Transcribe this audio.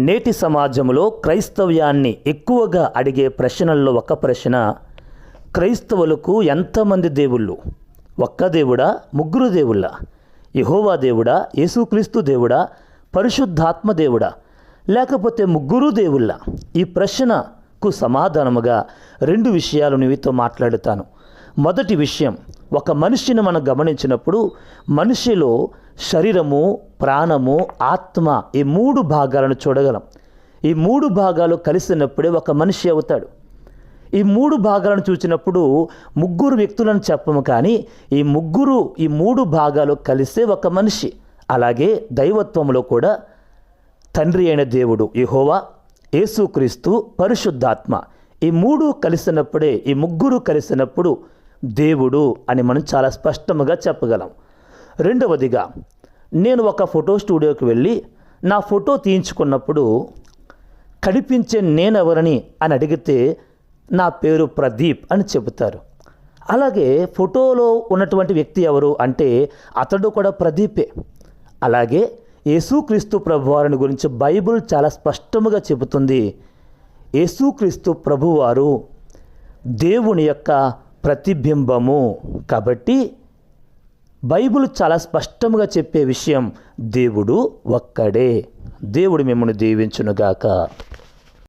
నేటి సమాజంలో క్రైస్తవ్యాన్ని ఎక్కువగా అడిగే ప్రశ్నల్లో ఒక ప్రశ్న, క్రైస్తవులకు ఎంతమంది దేవుళ్ళు? ఒక్క దేవుడా, ముగ్గురు దేవుళ్ళా? యెహోవా దేవుడా, యేసుక్రీస్తు దేవుడా, పరిశుద్ధాత్మ దేవుడా, లేకపోతే ముగ్గురు దేవుళ్ళా? ఈ ప్రశ్నకు సమాధానముగా 2 విషయాలు నీతో మాట్లాడుతాను. మొదటి విషయం, ఒక మనిషిని మనం గమనించినప్పుడు మనిషిలో శరీరము, ప్రాణము, ఆత్మ ఈ 3 భాగాలను చూడగలం. ఈ 3 భాగాలు కలిసినప్పుడే ఒక మనిషి అవుతాడు. ఈ 3 భాగాలను చూసినప్పుడు ముగ్గురు వ్యక్తులను చెప్పము, కానీ ఈ 3 భాగాలు కలిసే ఒక మనిషి. అలాగే దైవత్వంలో కూడా తండ్రి అయిన దేవుడు యెహోవా, యేసుక్రీస్తు, పరిశుద్ధాత్మ ఈ 3 కలిసినప్పుడే, ఈ ముగ్గురు కలిసినప్పుడు దేవుడు అని మనం చాలా స్పష్టంగా చెప్పగలం. రెండవదిగా, నేను ఒక ఫోటో స్టూడియోకి వెళ్ళి నా ఫోటో తీయించుకున్నప్పుడు కనిపించే నేనెవరని అని అడిగితే నా పేరు ప్రదీప్ అని చెబుతారు. అలాగే ఫోటోలో ఉన్నటువంటి వ్యక్తి ఎవరు అంటే అతడు కూడా ప్రదీపే. అలాగే యేసుక్రీస్తు ప్రభువారిని గురించి బైబిల్ చాలా స్పష్టంగా చెబుతుంది. యేసుక్రీస్తు ప్రభువారు దేవుని యొక్క ప్రతిబింబము. కాబట్టి బైబిల్ చాలా స్పష్టంగా చెప్పే విషయం, దేవుడు ఒక్కడే. దేవుడు మిమ్మల్ని దీవించునుగాక.